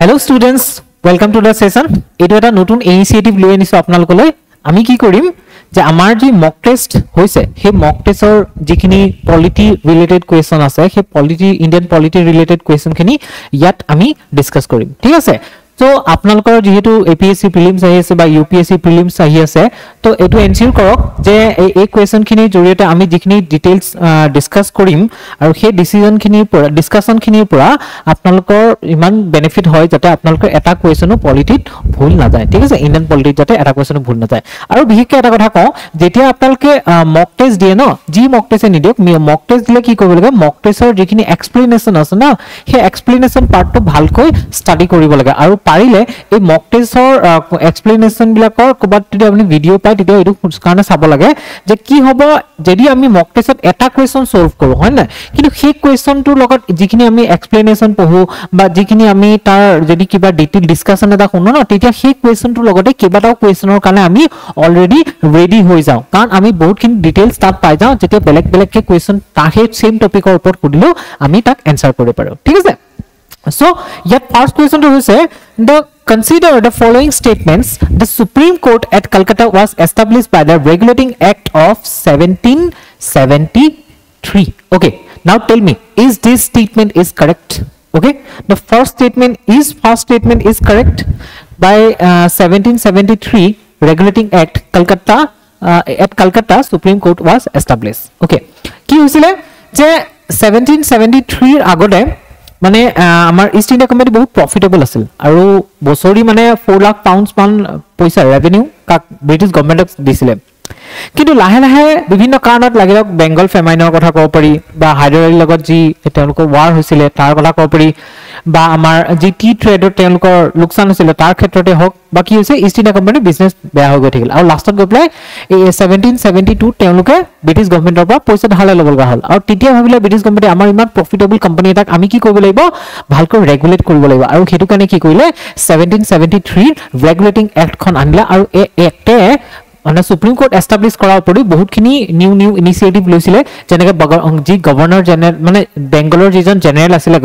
Hello students, welcome to the session. Etu eta notun initiative loi anisu apnalokoloi. Ami ki korim je amar ji mock test hoise he mock test or jikhini polity related question ase he polity Indian polity related question khini yat ami discuss korim. Thik ase? So apnalokor jehetu APSC prelims ahi ase ba UPSC prelims ahi ase to etu ensure korok je ei question khini joriyate ami jikhini details discuss korim aru he decision khini pura discussion khini pura apnalokor iman benefit hoy jate apnalokor eta question polity bhul na jay. Thik ase? Indian polity jate eta question bhul na jay. Aru bihekke eta kotha ko jetia apnaloke mock test die no ji mock test ni diok mock test dile ki koribo lage mock test or jikhini explanation ase na he explanation part to bhalkoi study koribo lage aru পারিলে এই মক টেস্টৰ explanation বিলাকৰ কবাত যদি আপুনি video পাই তেতিয়া এটো কাৰণে চাব লাগে যে কি হ'ব যদি আমি মক টেষ্টত এটা কোৱেশ্চন সলভ কৰো হয় না কিন্তু সেই কোৱেশ্চনটোৰ লগত যিখিনি আমি এক্সপ্লেনেশন পঢ়ো বা যিখিনি আমি তাৰ যদি কিবা ডিটেইল ডিসকাশন এটা শুনো না তেতিয়া সেই কোৱেশ্চনটোৰ লগতে কিবাটাও কোৱেশ্চনৰ কাৰণে আমি অলৰেডি ৰেডি হৈ যাও কাৰণ আমি বহুতখিনি ডিটেইলছ তাত পাই যাও যেতিয়া বেলেগ বেলেগ কে কোৱেশ্চন তাহে সেম টপিকৰ ওপৰত সুধিলো আমি তাক এনসাৰ কৰিব পাৰো ঠিক আছে So, yet first question to say consider the following statements. The Supreme Court at Calcutta was established by the Regulating Act of 1773. Okay, now tell me, is this statement is correct? Okay, the first statement is correct by 1773 Regulating Act Calcutta at Calcutta Supreme Court was established. Okay, ki hoisile je 1773 agode মানে আমাৰ east India company বহুত profitable আছিল আৰু বছৰি মানে 4 লাখ পাউন্ডছ মান পইচা revenue কাক ব্ৰিটিছ গভৰ্ণমেণ্টক দিছিলে কিন্তু লাহে লাহে বিভিন্ন কাৰণত লাগিলক বেংগল ফেমাইনৰ কথা ক'ব পাৰি বা হাইড্ৰালিৰ লগত যি তেওঁলোকৰ ওৱাৰ হৈছিল তাৰ কথা ক'ব পাৰি বা আমাৰ যি টি ট্ৰেডৰ তেওঁলোকৰ লোকসান হৈছিল তাৰ ক্ষেত্ৰতে হওক বা কি হৈছে ইষ্ট ইন্ডিয়া কোম্পানী বিজনেছ বেয়া হৈ গৈ থাকিল আৰু লাষ্টত গৈ পেলাই এই 1772 তেওঁলোকে ব্ৰিটিছ গভৰ্ণমেণ্টৰ পৰা পইচা ধাৰ ল'ব লগা হ'ল আৰু তেতিয়া ভাবিলে ব্ৰিটিছ গভৰ্ণমেণ্টে আমাৰ ইমান প্ৰফিটেবল কোম্পানী এটাক আমি কি কৰিব লাগিব ভালকৈ ৰেগুলেট কৰিব লাগিব আৰু হেতু কাৰণে কি কৰিলে 1773 ৰেগুলেটিং এক্ট খন আনিলে আৰু এই এক্টে মানে সুপ্ৰিম কোৰ্ট এস্টাব্লিশ কৰাৰ পৰি বহুতখিনি নিউ ইনিচিয়েটিভ লৈছিলে যেনেকৈ জি গভৰ্ণৰ জেনেৰেল মানে বেংগলৰ যিজন জেনেৰেল আছিলে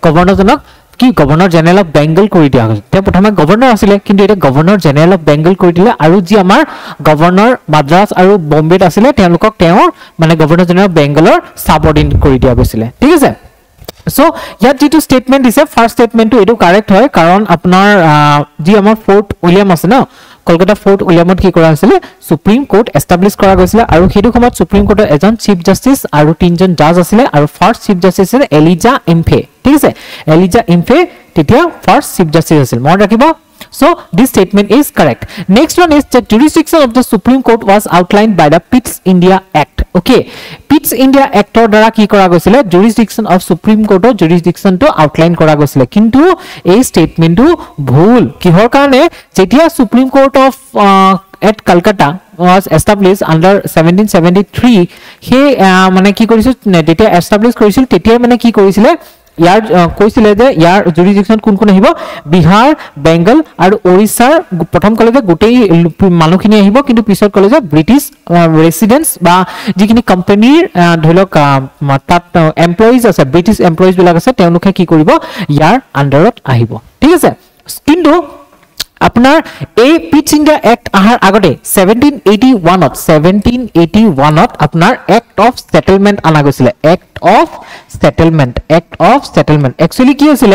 গভৰ্ণৰজনক কি গভৰ্ণৰ জেনেৰেল অফ বেংগল কৰি দিয়া হৈছিল তেওঁ প্ৰথমে গভৰ্ণৰ আছিলে কিন্তু এটা গভৰ্ণৰ জেনেৰেল অফ বেংগল কৰি দিলে আৰু যি আমাৰ গভৰ্ণৰ মাদ্ৰাজ আৰু বম্বেত আছিলে তেওঁলোকক তেওঁ মানে গভৰ্ণৰ জেনেৰেল অফ বেংগলৰ সাবঅৰ্ডিনেট কৰি দিয়া গৈছিল ঠিক আছে So, yet jitu statement is a first statement to edu correct hoy karon apnar ji amar Fort William ase na Kolkata Fort William ki kora asile Supreme Court establish kora goisile aru hetu khomot Supreme Court er ejon Chief Justice aru tinjon judge asile aru first Chief Justice is Elijah Impey thik ase Elijah Impey titia first Chief Justice asil mon rakhibo So, this statement is correct. Next one is the jurisdiction of the Supreme Court was outlined by the Pitt's India Act. Okay, Pitt's India Act or dara ki kora goisile jurisdiction of Supreme Court or jurisdiction to outline kora goisile. Kintu a statement to bhul kihor karone jetia Supreme Court of at Calcutta was established under 1773 he mane ki korisil jetia establish korisil tetia mane ki korisile ইয়াৰ কৈছিলে যে ইয়াৰ জুৰিডিকশন কোন কোন আহিব বিহাৰ বেংগল আৰু ওড়িশাৰ প্ৰথম কলেজে গোটেই মানুহখিনি আহিব কিন্তু পিছত কলেজে ব্ৰিটিছ ৰেসিডেন্টস বা যিখিনি কোম্পানীৰ ধৰক তাত এমপ্লয়িজ আছে ব্ৰিটিছ এমপ্লয়িজ বিলাক আছে তেওঁলোকে কি কৰিব ইয়াৰ আন্ডাৰত আহিব ঠিক আছে কিন্তু আপোনাৰ এই পিটছ ইণ্ডিয়া এক্ট আহাৰ আগতে 1781 ত আপোনাৰ এক্ট অফ সেটেলমেন্ট আনা গৈছিল এক্ট অফ সেটেলমেন্ট একচুয়ালি কি হৈছিল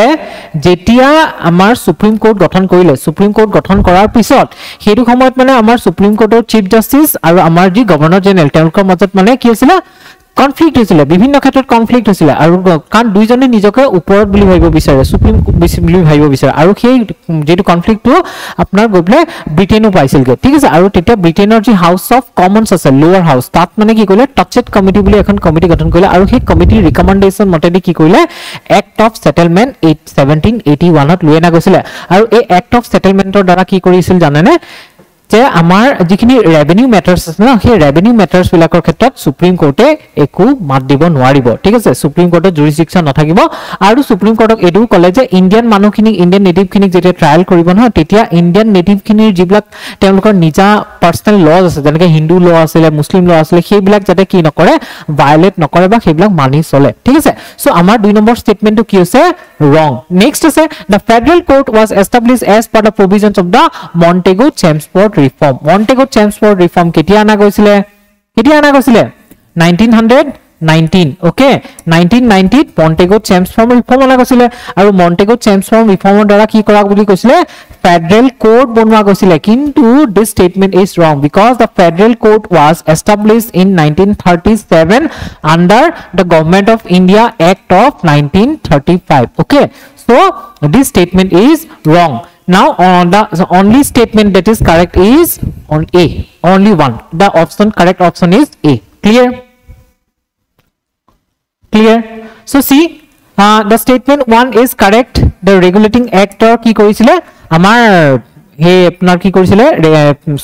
যেতিয়া আমাৰ সুপ্ৰিম কোৰ্ট গঠন কৰিলে সুপ্ৰিম কোৰ্ট গঠন কৰাৰ পিছত হেতু সময়ত মানে আমাৰ সুপ্ৰিম কোৰ্টৰ চিফ জাস্টিস আৰু আমাৰ যি গভৰ্ণৰ জেনেৰেল তেওঁলোকৰ মাজত মানে কি হৈছিল কনফ্লিক্ট হৈছিল বিভিন্ন ক্ষেত্ৰত কনফ্লিক্ট হৈছিল আৰু কান দুইজনে নিজকে ওপৰত বুলি ভাবিব বিচাৰে সুপ্ৰিম বুলি ভাবিব বিচাৰে আৰু সেই যেটো কনফ্লিক্টটো আপোনাৰ গবলে ব্ৰিটেনো পাইছিলগে ঠিক আছে আৰু তেতিয়া ব্ৰিটেনৰ যি হাউস অফ কমনস আছে লোৱাৰ হাউস তাত মানে কি কৰিলে টাচেট কমিটি বুলি এখন কমিটি গঠন কৰিলে আৰু সেই কমিটিৰ ৰিকমেন্ডেশন মতে কি কৰিলে এক্ট অফ সেটেলমেন্ট 1781 ত লৈ আনা গৈছিল আৰু এই এক্ট অফ সেটেলমেন্টৰ দ্বাৰা কি কৰিছিল জানেনে যে আমাৰ যিখিনি ৰেভিনিউ মেটাৰ্স আছে না সেই ৰেভিনিউ মেটাৰ্স বিলাকৰ ক্ষেত্ৰত সুপ্ৰিম কোৰ্টে একো মাত দিব নোৱাৰিব ঠিক আছে সুপ্ৰিম কোৰ্টৰ জুৰিসডিকশন নাথাকিব আৰু সুপ্ৰিম কোৰ্টক এডু কলে যে ইন্ডিয়ান মানুহখিনি ইন্ডিয়ান নেটিভ খিনিক যেতিয়া ট্ৰায়াল কৰিব নহয় তেতিয়া ইন্ডিয়ান নেটিভ খিনিৰ যিবিলাক তেওঁলোকৰ নিজা পাৰ্সোনাল লজ আছে যেনেকৈ হিন্দু ল আছিল মুসলিম ল আছিল সেইবিলাক যাতে কি নকৰে ভায়োলেট নকৰে বা সেইবিলাক মানি চলে ঠিক আছে সো আমাৰ 2 নম্বৰ স্টেটমেন্টটো কি হৈছে wrong next আছে the federal court was established as per the provisions of the Montego Chelmsford reform Montego Chelmsford reform কেতিয়া আনা গৈছিলে 1919 okay 1990 Montego Chelmsford reform আনা গৈছিলে আৰু Montego Chelmsford reformৰ দ্বাৰা কি কৰা বুলি কৈছিলে federal court বনোৱা গৈছিলে কিন্তু this statement is wrong because the federal court was established in 1937 under the government of India act of 1935 okay so this statement is wrong now the only statement that is correct is on A only one the correct option is A clear so see the statement 1 is correct the regulating act ki korisile amar he apnar ki korisile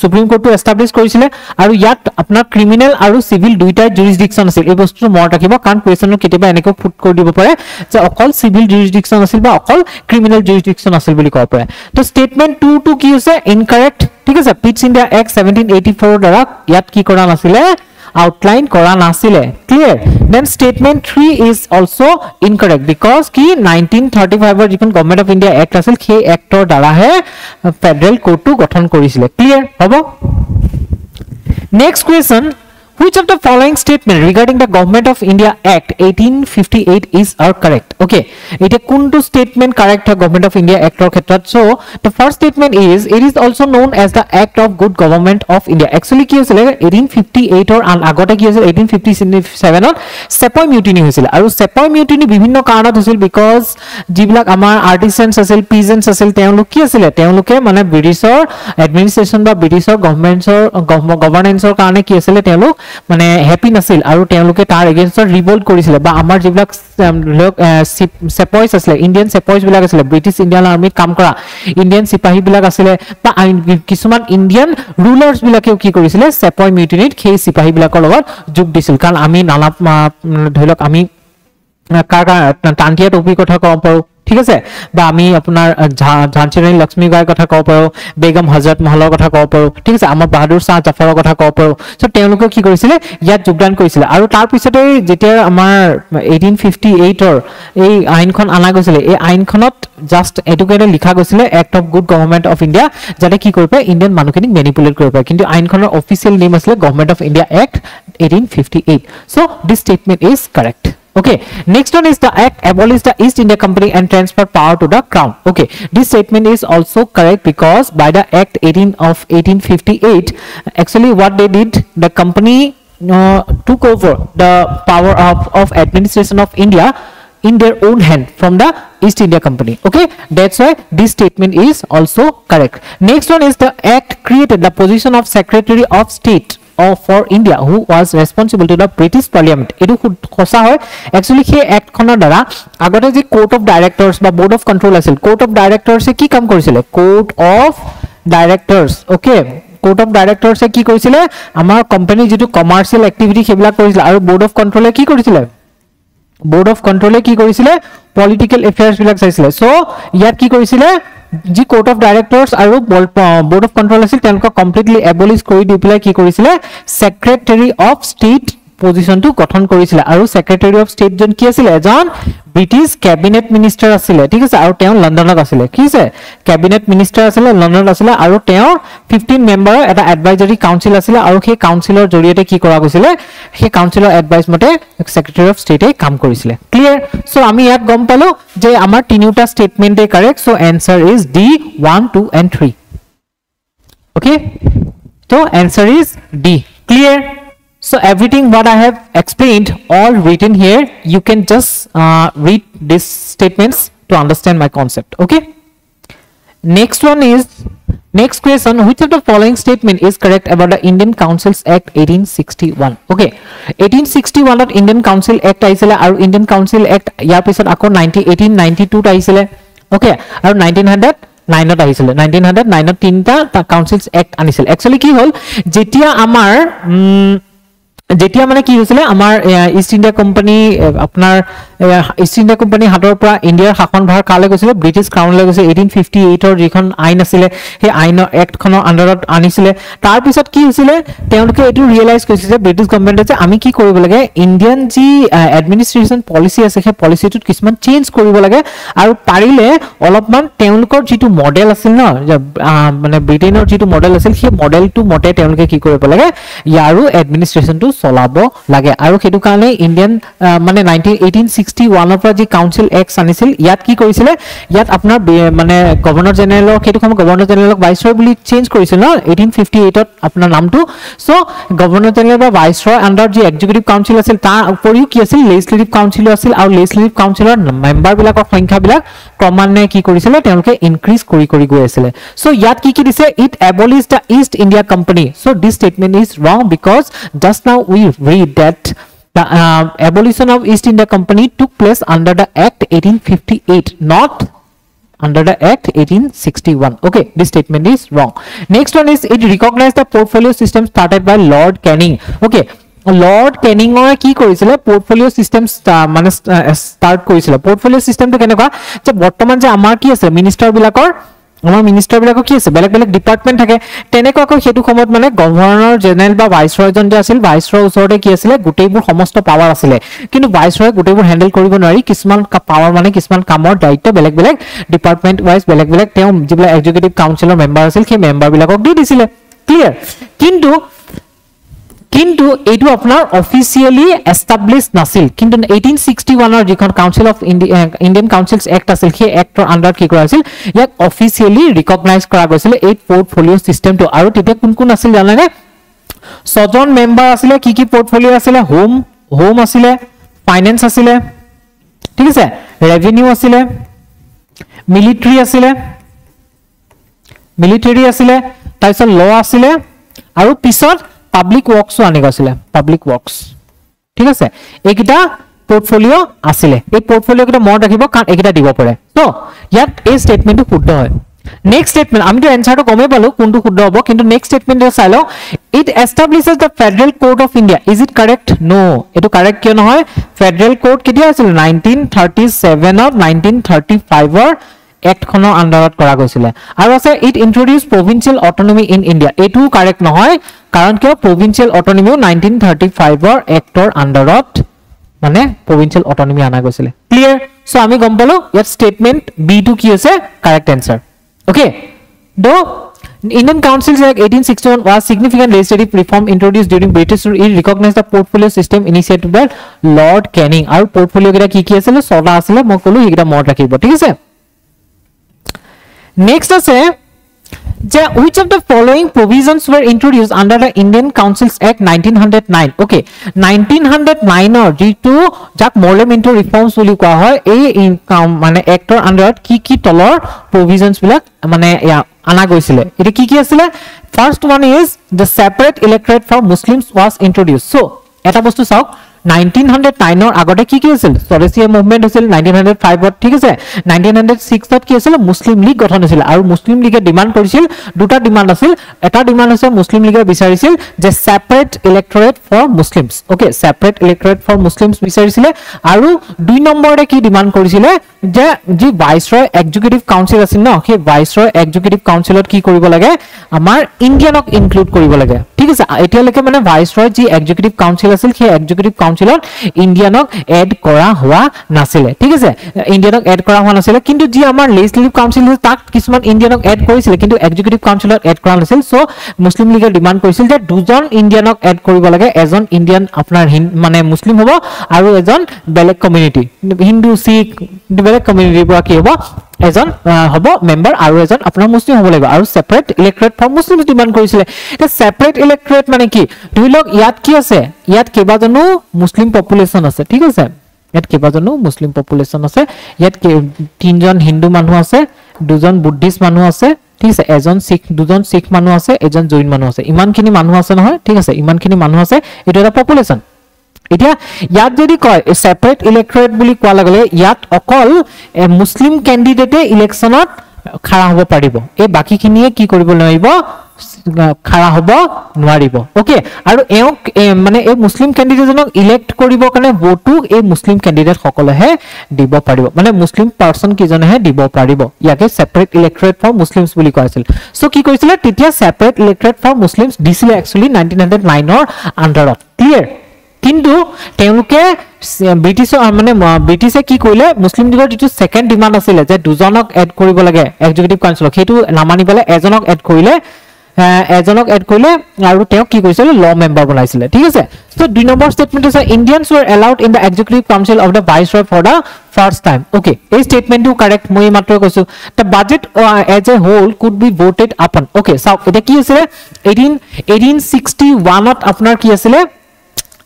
supreme court to establish korisile aru yat apnar criminal aru civil duita jurisdiction asil ei bostu mor rakhibo kan question or ketiba eneko put kor dibo pare je okol civil jurisdiction asil ba okol criminal jurisdiction asil boli kob pare to statement 2 to ki hoise incorrect thik ase Pitt India Act 1784 dara yat ki kora nasile outline kora nasile clear then statement 3 is also incorrect because ki 1935 er jikon government of India act asil khei actor dara he federal court to গঠন কৰিছিলে clear hobo next question which of the following statement regarding the government of India act 1858 is are correct okay eta kuntu statement correct hai government of India act or khetrat so the first statement is it is also known as the act of good government of India actually ki hoisile 1858 or agote ki hoisile 1857 ot sepoy mutiny hoisile aru sepoy mutiny bibhinno karanot hoisil because jibilak amar artisans asil peasants asil teoluk ki asile teoluke mane Britishor administration ba Britishor governance or karone ki asile teoluk মানে happy নাছিল আৰু তেওঁলোকে তাৰ এগেইনষ্টত revolt কৰিছিলে বা আমাৰ যিবিলাক সেপয়স আছিল ইন্ডিয়ান সেপয়স বিলাক আছিল ব্ৰিটিছ ইন্ডিয়ান আৰ্মিত কাম কৰা ইন্ডিয়ান সিপাহী বিলাক আছিল বা কিছুমান ইন্ডিয়ান ৰুলাৰ্স বিলাকেও কি কৰিছিলে সেপয় মিউটিনিত সেই সিপাহী বিলাকৰ লগত যোগ দিছিল কাৰণ আমি নানা ধৰিলক আমি টান্টিয়া টপি কথা কম পাৰো ঠিক আছে বা আমি আপোনাৰ ঝাঁসী ৰাণী লক্ষ্মী বাইৰ কথা কব পাৰো বেগম হযৰত মহলৰ কথা কব পাৰো ঠিক আছে আমাৰ বাহাদুৰ শাহ জাফৰৰ কথা কব পাৰো সো তেওঁলোকে কি কৰিছিলে ইয়াত যোগদান কৰিছিলে আৰু তাৰ পিছতে যেতিয়া আমাৰ 1858 ৰ এই আইনখন আনা গৈছিলে এই আইনখনত জাস্ট এডুকেটে লিখা গৈছিলে act of good government of India যাতে কি কৰিব ইন্ডিয়ান মানুহখিনিক ম্যানিপুলেট কৰিব কিন্তু আইনখনৰ অফিচিয়েল নেম আছিল government of India act 1858 so this statement is correct okay next one is the act abolished the East India Company and transferred power to the crown okay this statement is also correct because by the act 1858 actually what they did the company took over the power of administration of India in their own hand from the East India Company okay that's why this statement is also correct next one is the act created the position of Secretary of State for India who was responsible to the British Parliament edu khosa hoy actually he act khonor dara agote je court of directors ba board of control asil court of directors e ki kam korisile court of directors okay court of directors e ki korisile amar company jitu commercial activity hebla korisile aru board of control e ki korisile board of control e ki korisile political affairs bilak saisile so yat ki korisile जी court of directors আৰু board of control আছিল তেওঁলোক completely এবলিশ কৰি দি পেলাই কি কৰিছিলে secretary of state পজিশনটো গঠন কৰিছিল আৰু সেক্ৰেটাৰী অফ ষ্টেট জন কি আছিল এজন ব্ৰিটিছ ক্যাবিনেট মিনিষ্টাৰ আছিল ঠিক আছে আৰু তেওঁ লণ্ডনত আছিল কি আছে ক্যাবিনেট মিনিষ্টাৰ আছিল লণ্ডনত আছিল আৰু তেওঁ 15 মেম্বাৰৰ এটা এডভাইজৰি কাউন্সিল আছিল আৰু সেই কাউন্সিলৰ জৰিয়তে কি কৰা গৈছিল সেই কাউন্সিলৰ এডভাইস মতে সেক্ৰেটাৰী অফ ষ্টেটে কাম কৰিছিল ক্লিয়াৰ সো আমি ইয়াত গম পালো যে আমাৰ তিনিটা স্টেটমেন্টে correct so answer is D 1 2 and 3 okay so answer is D clear so everything what I have explained all written here you can just read these statements to understand my concept okay next one is next question which of the following statement is correct about the Indian Councils Act 1861 okay 1861 to Indian Council Act আইছিলে আৰু Indian Council Act ইয়াৰ পিছত আকৌ 1892 ত আইছিলে okay আৰু 9 ত আহিছিল 1909 ত তিনটা council's act আনিছিল actually কি হল যেতিয়া আমাৰ যেতিয়া মানে কি হৈছিল আমাৰ ইষ্ট ইন্ডিয়া কোম্পানী আপোনাৰ ইষ্ট ইন্ডিয়া কোম্পানী হাতৰ পৰা ইণ্ডিয়াৰ শাসনভাৰ কালে গৈছিল ব্ৰিটিছ ক্ৰাউনলৈ গৈছিল 1858 ৰ যিখন আইন আছিল সেই আইনৰ এক্ট খনৰ আন্ডাৰত আনিছিল তাৰ পিছত কি হৈছিল তেওঁলোকে এটো ৰিয়েলাইজ কৰিছিল যে ব্ৰিটিছ গভৰ্ণমেণ্টে যে আমি কি কৰিব লাগে ইণ্ডিয়ান যি এডমিনিষ্ট্ৰেচন পলিচি আছে সেই পলিচিটোত কিছুমান চেঞ্জ কৰিব লাগে আৰু পাৰিলে অলপমান তেওঁলোকৰ যিটো মডেল আছিল ন মানে ব্ৰিটেইনৰ যিটো মডেল আছিল সেই মডেলটো মতে তেওঁলোকে কি কৰিব লাগে ইয়াৰো এডমিনিষ্ট্ৰেচনটো চলাব লাগে আৰু হেতু কাৰণে ইণ্ডিয়ান মানে 1861 ৰ পৰা যি কাউন্সিল এক্ট আনিছিল ইয়াত কি কৰিছিল ইয়াত আপোনাৰ মানে গভৰ্ণৰ জেনেৰেলৰ হেতু সময় গভৰ্ণৰ জেনেৰেলক ভাইসৰয় বুলি চেঞ্জ কৰিছিল ন 1858 ত আপোনাৰ নামটো সো গভৰ্ণৰ জেনেৰেল বা ভাইসৰয় আন্ডাৰ যি এক্সিকিউটিভ কাউন্সিল আছিল তাৰ উপৰিও কি আছিল লেজিসলেটিভ কাউন্সিল আছিল আৰু লেজিসলেটিভ কাউন্সিলৰ মেম্বাৰ বিলাকৰ সংখ্যা বিলাক ক্ৰমান্বয়ে কি কৰিছিল তেওঁলোকে ইনক্ৰিজ কৰি গৈ আছিল সো ইয়াত কি দিছে it abolish the East India Company so this statement is wrong because just now we read that the abolition of East India Company took place under the Act 1858, not under the Act 1861. Okay, this statement is wrong. Next one is it recognized the portfolio system started by Lord Canning. Okay, Lord Canning or কি কৰিছিল portfolio system মানে start কৰিছিল portfolio system তো কেনেকুৱা যে বৰ্তমান যে আমাৰ কি আছে মিনিষ্টাৰ বিলাকৰ আমাৰ মিনিষ্টাৰ বিলাকৰ কি আছে বেলেগ বেলেগ ডিপাৰ্টমেন্ট থাকে তেনেকুৱাকৈ হেতু সময়ত মানে গভৰ্ণৰ জেনেৰেল বা ভাইসৰয় জন যে আছিল ভাইসৰয় ওচৰতে কি আছিল গুটেইবোৰ সমস্ত পাৱাৰ আছিল কিন্তু ভাইসৰয় গুটেইবোৰ হ্যান্ডল কৰিব নোৱাৰি কিছুমান পাৱাৰ মানে কিছুমান কামৰ দায়িত্ব বেলেগ বেলেগ ডিপাৰ্টমেন্ট ওয়াইজ বেলেগ বেলেগ তেওঁ যিবিলাক এক্সিকিউটিভ কাউন্সিলৰ মেম্বাৰ আছিল সেই মেম্বাৰ বিলাকক দি দিছিল ক্লিয়াৰ কিন্তু এটো আপোনাৰ অফিচিয়ালি এস্টাবলিশ নাছিল কিন্তু 1861 ৰ যিখন council of Indian council's act আছিল সেই এক্টৰ আন্ডাৰ কি কৰা আছিল ইয়াক অফিচিয়ালি ৰিকগনাইজ কৰা গৈছিল এই পোৰ্টফোলিও সিস্টেমটো আৰু তেতিয়া কোন আছিল জানানে ছজন মেম্বাৰ আছিল কি পোৰ্টফোলিও আছিল হোম আছিল ফাইনান্স আছিল ঠিক আছে ৰেভিনিউ আছিল মিলিটাৰী আছিল তাৰপিছত ল আছিল আৰু পিছত Public works আনি গৈছিল public works ঠিক আছে এইকিটা পোৰ্টফোলিও আছিল এই পোৰ্টফোলিও কিটা মনত ৰাখিব কাৰণ এইকিটা দিব পাৰে তো ইয়াত এই স্টেটমেন্টটো শুদ্ধ হয় নেক্সট স্টেটমেন্ট আমি তো এনসাৰটো কমে পালো কোনটো শুদ্ধ হ'ব কিন্তু নেক্সট স্টেটমেন্ট চাই লও it establishes the federal court of India is it correct no এটো কাৰেক্ট কিয় নহয় ফেডাৰেল কোড কেতিয়া আছিল 1937 ত 1935 ৰ এক্ট খনৰ আন্ডাৰত কৰা গৈছিল আৰু আছে it introduce provincial autonomy in India এটো কাৰেক্ট নহয় কাৰণ কিয় প্ৰভিন্সিয়েল অটোনমি 1935 ৰ এক্টৰ আন্ডাৰত মানে প্ৰভিন্সিয়েল অটোনমি আনা গৈছিল ক্লিয়াৰ সো আমি গম পালো ইয়াত স্টেটমেন্ট বি টু কি আছে correct answer okay do Indian Councils Act 1861 was significant legislative reform introduced during British rule. It recognized the portfolio system initiated by Lord Canning. Our portfolio gida ki asile soda asile moi kolu higida mod rakhibo thik ase next ase je which of the following provisions were introduced under the Indian Councils Act 1909 okay 1909 or jitu jak parliamentary reforms boli koa hoy ei income mane actor under ki tolor provisions bilak mane ana goisile eta ki asile first one is the separate electorate for Muslims was introduced so eta bostu sauk 1909 ৰ আগতে কি আছিল স্বদেশী movement আছিল 1905 ত ঠিক আছে 1906 ত কি আছিল মুসলিম লীগ গঠন হৈছিল আৰু মুসলিম লীগে ডিমান্ড কৰিছিল দুটা ডিমান্ড আছিল এটা ডিমান্ড হৈছে মুসলিম লীগে বিচাৰিছিল যে separate electorate for Muslims okay separate electorate for Muslims বিচাৰিছিল আৰু দুই নম্বৰতে কি ডিমান্ড কৰিছিল যে যি ভাইসৰয় এক্সিকিউটিভ কাউন্সিল আছিল ন সেই ভাইসৰয় এক্সিকিউটিভ কাউন্সিলত কি কৰিব লাগে আমাৰ ইণ্ডিয়ানক ইনক্লুড কৰিব লাগে ঠিক আছে এতিয়ালৈকে মানে ভাইসৰয় যি এক্সিকিউটিভ কাউন্সিল আছিল সেই এক্সিকিউটিভ কাউন্সিলত ইণ্ডিয়ানক এড কৰা হোৱা নাছিল ঠিক আছে ইণ্ডিয়ানক এড কৰা হোৱা নাছিল কিন্তু যি আমাৰ লেজিসলেটিভ কাউন্সিল তাক কিছুমান ইণ্ডিয়ানক এড কৰিছিল কিন্তু এক্সিকিউটিভ কাউন্সিলত এড কৰা নাছিল সো মুসলিম লীগে ডিমান্ড কৰিছিল যে দুজন ইণ্ডিয়ানক এড কৰিব লাগে এজন ইণ্ডিয়ান আপোনাৰ মানে মুসলিম হ'ব আৰু এজন বেলেগ কমিউনিটি হিন্দু শিখ বেলেগ কমিউনিটিৰ পৰা কি হ'ব এজন হ'ব মেম্বাৰ আৰু এজন আপোনাৰ মুসলিম হ'ব লাগিব আৰু separate electorate for Muslims demand কৰিছিল এটা সেপাৰেট ইলেক্টৰেট মানে কি দুই লগ ইয়াত কি আছে ইয়াত কেবাজনো মুসলিম পপুলেশন আছে ঠিক আছে ইয়াত কেবাজনো মুসলিম পপুলেশন আছে ইয়াত তিনজন হিন্দু মানুহ আছে দুজন বুদ্ধিষ্ট মানুহ আছে ঠিক আছে এজন শিখ দুজন শিখ মানুহ আছে এজন জৈন মানুহ আছে ইমানখিনি মানুহ আছে নহয় ঠিক আছে ইমানখিনি মানুহ আছে এটা এটা পপুলেশন এতিয়া ইয়াত যদি কয় সেপাৰেট ইলেক্টৰেট বুলি কোৱা লাগলে ইয়াত অকল মুসলিম ক্যান্ডিডেটে ইলেকশনত খাৰা হ'ব পাৰিব এই বাকিখিনিয়ে কি কৰিব নোৱাৰিব খাৰা হ'ব নোৱাৰিব ওকে আৰু এও মানে এই মুসলিম ক্যান্ডিডেটজনক ইলেক্ট কৰিব কাৰণে ভোটটো এই মুসলিম ক্যান্ডিডেট সকলেহে দিব পাৰিব মানে মুসলিম পাৰসন কিজনেহে দিব পাৰিব ইয়াকে সেপাৰেট ইলেক্টৰেট ফৰ মুসলিমস বুলি কোৱা আছিল সো কি কৰিছিল তেতিয়া সেপাৰেট ইলেক্টৰেট ফৰ মুসলিমস দিছিলে একচুয়ালি 1909 ৰ আন্ডাৰত ক্লিয়াৰ কিন্তু তেওঁলোকে ব্ৰিটিছ মানে ব্ৰিটিছে কি কৰিলে মুসলিম দিগৰ যেটো সেকেন্ড ডিমান্ড আছিল যে দুজনক এড কৰিব লাগে এক্সিকিউটিভ কাউন্সিলক হেতু নামানি পেলে এজনক এড কৰিলে আৰু তেওঁ কি কৰিছিল ল মেম্বাৰ বনাইছিল ঠিক আছে সো দুই নম্বৰ স্টেটমেন্ট আছে Indians were allowed in the executive council of the viceroy for the first time okay এই স্টেটমেন্টটো কারেক্ট মই মাত্ৰ কৈছো the budget as a whole could be voted upon okay so এটা কি আছিল 1861 ত আপোনাৰ কি আছিল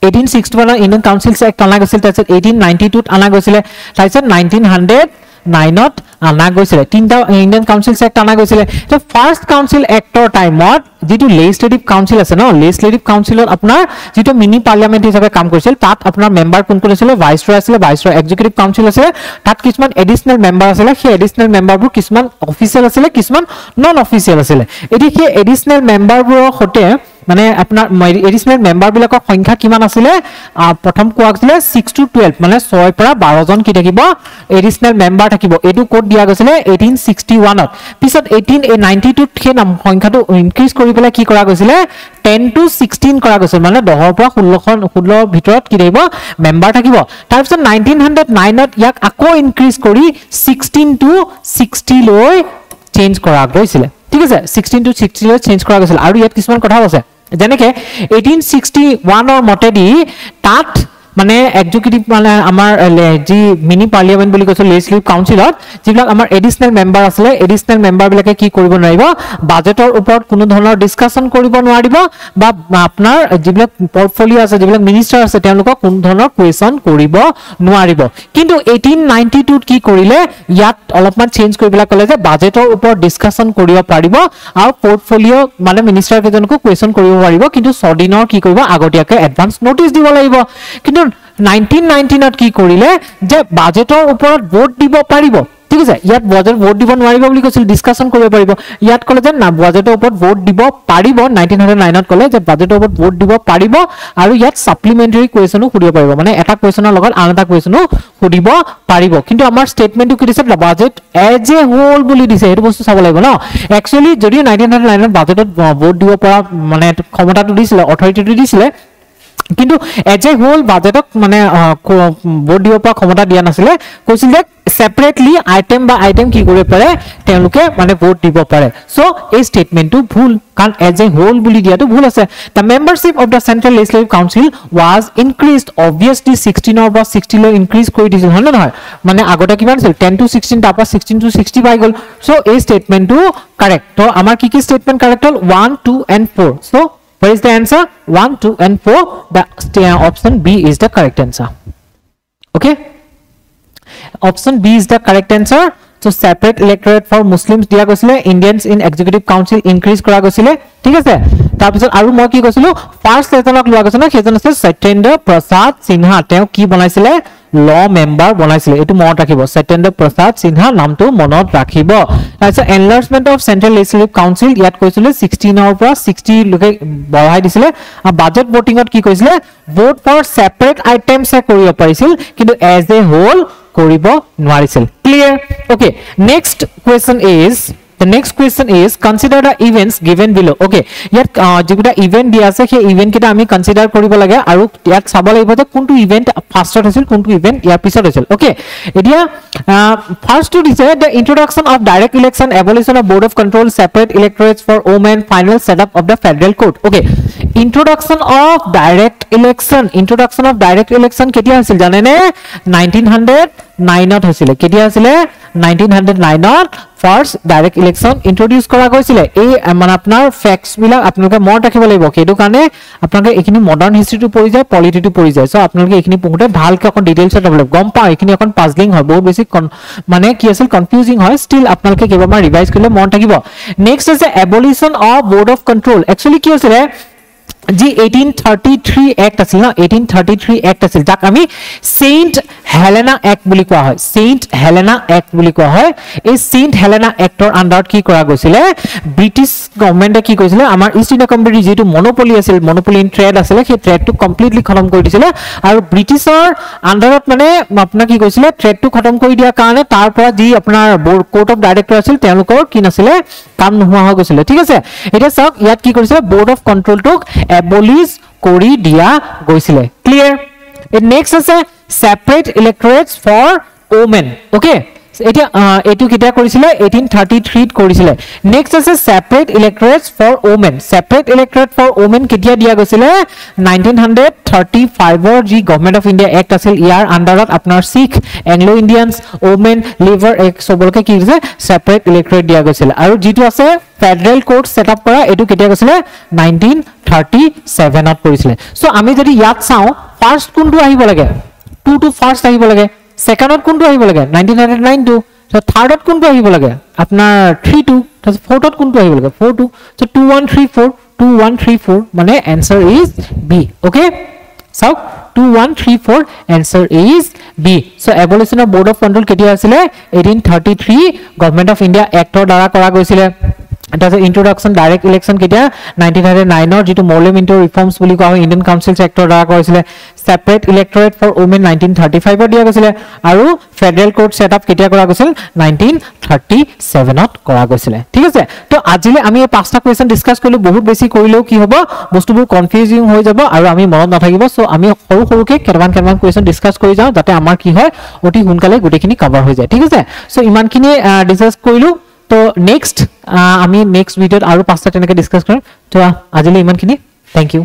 1861 ইন্ডিয়ান কাউন্সিলস এক্ট আনা গৈছিল তাৰপিছত 1892 ত আনা গৈছিল তাৰপিছত 1909 ত আনা গৈছিল তিনটা ইন্ডিয়ান কাউন্সিলস এক্ট আনা গৈছিল তো ফার্স্ট কাউন্সিল এক্টৰ টাইমত যেটো লেজিসলেটিভ কাউন্সিল আছে ন লেজিসলেটিভ কাউন্সিলত আপোনাৰ যেটো মিনি পাৰ্লিয়ামেন্ট হিচাপে কাম কৰিছিল তাত আপোনাৰ মেম্বাৰ কোন কোন আছিল ভাইসৰয় আছিল ভাইসৰয় এক্সিকিউটিভ কাউন্সিল আছে তাত কিছুমান এডিশনাল মেম্বাৰ আছিল সেই এডিশনাল মেম্বাৰবোৰ কিছুমান অফিচিয়েল আছিল কিছুমান নন অফিচিয়েল আছিল এটি সেই এডিশনাল মেম্বাৰবোৰৰ হতে মানে আপোনাৰ এডিশনাল মেম্বাৰ বিলাকৰ সংখ্যা কিমান আছিল প্ৰথম কোৱা আছিল 6 to 12 মানে 6 পৰা 12 জন কি থাকিব এডিশনাল মেম্বাৰ থাকিব এটো কোড দিয়া গৈছিল 1861 ত পিছত 1892 ত সেই সংখ্যাটো ইনক্ৰিজ কৰি পেলাই কি কৰা গৈছিল 10 to 16 কৰা গৈছিল মানে 10 পৰা 16 ভিতৰত কি থাকিব মেম্বাৰ থাকিব তাৰ পিছত 1909 ত ইয়াক আকৌ ইনক্ৰিজ কৰি 16 to 60 লৈ চেঞ্জ কৰা গৈছিল ঠিক আছে 16 to 60 লৈ চেঞ্জ কৰা গৈছিল আৰু ইয়াত কিছুমান কথা আছে যেনেকে 1861 ৰ মতেদি তাত মানে এক্সিকিউটিভ মানে আমাৰ জি মিনি পাৰ্লিয়ামেন্ট বুলি কৈছে লেজিসলেটিভ কাউন্সিলত যিবিলাক আমাৰ এডিশনাল মেম্বাৰ আছে এডিশনাল মেম্বাৰ বিলাকে কি কৰিব নোৱাৰিব বাজেটৰ ওপৰত কোনো ধৰণৰ ডিসকাশন কৰিব নোৱাৰিব বা আপোনাৰ যিবিলাক পৰ্টফোলিও আছে যিবিলাক মিনিষ্টাৰ আছে তেওঁলোকক কোনো ধৰণৰ কোৱেশ্চন কৰিব নোৱাৰিব কিন্তু 1892 ত কি কৰিলে ইয়াত অলপমান চেঞ্জ কৰি পেলাই কলে যে বাজেটৰ ওপৰত ডিসকাশন কৰিব পাৰিব আৰু পৰ্টফোলিও মানে মিনিষ্টাৰ কেজনকো কোৱেশ্চন কৰিব পাৰিব কিন্তু 6 দিনৰ কি কৰিব আগতীয়াকৈ এডভান্স নোটিস দিব লাগিব কিন্তু 1919 ত কি কৰিলে যে বাজেটৰ ওপৰত ভোট দিব পাৰিব ঠিক আছে ইয়াত বাজেট ভোট দিব নোৱাৰিব বুলি কৈছিল ডিসকাশন কৰিব পাৰিব ইয়াত কলে যে না বাজেটৰ ওপৰত ভোট দিব পাৰিব 1909 ত কলে যে বাজেটৰ ওপৰত ভোট দিব পাৰিব আৰু ইয়াত সাপ্লিমেন্টাৰী কোৱেশ্চনো সুধিব পাৰিব মানে এটা কোৱেশ্চনৰ লগত আন এটা কোৱেশ্চনো সুধিব পাৰিব কিন্তু আমাৰ স্টেটমেন্টটো কি দিছে বাজেট এজ এ হোল বুলি দিছে এটো বস্তু চাব লাগিব ন একচুয়ালি যদি 1909 ত বাজেটত ভোট দিব পৰা মানে ক্ষমতাটো দিছিল অথৰিটিটো দিছিল কিন্তু এজ এ হোল বাজেটক মানে ভোট দিব পৰা ক্ষমতা দিয়া নাছিল কৈছিল যে সেপাৰেটলি আইটেম বা আইটেম কি কৰিব পাৰে তেওঁলোকে মানে ভোট দিব পাৰে সো এই স্টেটমেন্টটো ভুল কাৰণ এজ এ হোল বুলি দিয়াটো ভুল আছে the membership of the central legislative council was increased obviously 16 or 60 লৈ ইনক্ৰিজ কৰি দিছিল হয় না নহয় মানে আগতে কিমান আছিল 10 to 16 তাৰ পৰা 16 to 60 পাই গল সো এই স্টেটমেন্টটো কাৰেক্ট তো আমাৰ কি statement correct hall 1 2 and 4 so what is the answer 1 2 and 4 the option B is the correct answer okay option B is the correct answer so separate electorate for muslims dia goisile indians in executive council increase kora goisile ঠিক আছে তাৰ পিছত আৰু মই কি কৈছিলো first লেজনক লোৱা গৈছে না সেজন আছে সত্যেন্দ্ৰ প্ৰসাদ সিনহা তেওঁ কি বনাইছিলে ল মেম্বাৰ বনাইছিলে এটো মনত ৰাখিব সত্যেন্দ্ৰ প্ৰসাদ সিনহা নামটো মনত ৰাখিব তাৰপিছত enlargement of central legislative council ইয়াত কৈছিলে 16 ৰ পৰা 60 লৈকে বঢ়াই দিছিলে আৰু বাজেট ভোটিংত কি কৈছিলে ভোট ফৰ সেপাৰেট আইটেমছ কৰিব পাৰিছিল কিন্তু এজ এ হোল কৰিব নোৱাৰিছিল clear okay next question is The next question is consider the events given below. Okay, yet jibita event dia ase he event kita ami consider koribo lage aru yat sabo lagibo je kuntu event first hoisil kuntu event yar pisot hoisil. Okay, edia first to dise the introduction of direct election, abolition of board of control, separate electorates for women, final setup of the federal court. Okay, introduction of direct election ketia hoisil janene 1909 ত হৈছিল কেতিয়া হৈছিল 1909 ত first direct election introduce করা গৈছিল এই মানে আপনার facts বিলাক আপোনালোকে মনত ৰাখিব লাগিব কেটো কাৰণে আপোনালোকে এখিনি মডাৰ্ন হিষ্ট্ৰীটো পঢ়ি যায় পলিটিটো পঢ়ি যায় সো আপোনালোকে এখিনি পঢ়োতে ভালকৈ অকন ডিটেইলছত ল'ব লাগিব গম পাও এখিনি অকন পাজলিং হয় বহুত বেছি মানে কি আছিল কনফিউজিং হয় স্টিল আপোনালোকে কেইবাৰমান ৰিভাইজ কৰিলে মনত থাকিব নেক্সট আছে abolition of Board of Control actually কি হৈছিল जी 1833 एक्ट আছিল না 1833 एक्ट আছিল যাক আমি সেন্ট হেলেনা एक्ट বুলি কোৱা হয় সেন্ট হেলেনা एक्ट বুলি কোৱা হয় এই সেন্ট হেলেনা एक्टৰ আন্ডাৰত কি কৰা গৈছিল ব্ৰিটিছ গভৰ্ণমেণ্টে কি কৈছিল আমাৰ ইষ্ট ইণ্ডিয়া কোম্পানী যেটো মনোপলি আছিল মনোপলি ইন ট্ৰেড আছিল সেই ট্ৰেডটো কমপ্লিটলি খতম কৰি দিছিল আৰু ব্ৰিটিছৰ আন্ডাৰত মানে আপোনাৰ কি কৈছিল ট্ৰেডটো খতম কৰি দিয়া কাৰণে তাৰ পৰা যি আপোনাৰ কোৰ্ট অফ ডাইৰেক্টৰ আছিল তেওঁলোকৰ কি নাছিল কাম নোহোৱা হৈ গৈছিল ঠিক আছে এটা চাওক ইয়াত কি কৰিছিল বোৰ্ড অফ কন্ট্ৰোলটোক এবলিশ কৰি দিয়া গৈছিল ক্লিয়াৰ ইট নেক্সট আছে সেপাৰেট ইলেক্টৰেটস ফৰ ওমেন ওকে এটা এটু কিটা কৰিছিল 1833 ত কৰিছিল নেক্সট আছে separate ইলেক্টৰেটস for women separate electorate for women কেতিয়া দিয়া গৈছিল 1935 ৰ যি গভৰ্ণমেণ্ট অফ ইণ্ডিয়া এক্ট আছিল ইয়াৰ আন্ডাৰত আপোনাৰ Sikh Anglo Indians women liver এক সবলকে কি হৈছে সেপাৰেট ইলেক্টৰেট দিয়া গৈছিল আৰু যেটো আছে ফেডাৰেল কোৰ্ট সেটআপ কৰা এটু কেতিয়া গৈছিল 1937 ত কৰিছিল সো আমি যদি ইয়াত চাও ফাৰ্স্ট কোনটো আহিব লাগে 2 টু ফাৰ্স্ট আহিব লাগে সেকেন্ডত কোনটো আহিব লাগে 1999 টু সো থাৰ্ডত কোনটো আহিব লাগে আপোনাৰ 3 টু তাৰপিছত ফোৰ্থত কোনটো আহিব লাগে 4 টু সো 2134 মানে answer is B okay so 2134 answer is B so abolition of Board of Control केতিয়া আছিল 1833 गवर्नमेंट ऑफ इंडिया एक्टर द्वारा কৰা গৈছিল এটা আছে ইন্ট্ৰোডাকশন ডাইৰেক্ট ইলেকশন কেতিয়া 1999 ৰ যেটো মৰ্লেমেন্টৰ ৰিফৰ্মস বুলি কোৱা হয় ইন্ডিয়ান কাউন্সিল সেক্টৰ দ্বাৰা কৰিছিল সেপাৰেট ইলেক্টৰেট ফৰ ওমেন 1935 ৰ দিয়া গৈছিল আৰু ফেডাৰেল কোৰ্ট সেটআপ কেতিয়া কৰা গৈছিল 1937 ত কৰা গৈছিল ঠিক আছে তো আজিলে আমি এই পাঁচটা কোৱেশ্চন ডিসকাস কৰিলো বহুত বেছি কৰিলেও কি হ'ব বস্তুবোৰ কনফিউজিং হৈ যাব আৰু আমি মনত নাথাকিব সো আমি সৰু সৰুকে কেৰমান কোৱেশ্চন ডিসকাস কৰি যাও যাতে আমাৰ কি হয় অতি সোনকালে গুটেখিনি কভাৰ হৈ যায় ঠিক আছে সো ইমানখিনি ডিসকাস কৰিলো तो नेक्स्ट आमी नेक्स्ट वीडियो आरो 5টা তেনেকে ডিসকাস কৰিম তো আজিলে ইমানখিনি थैंक यू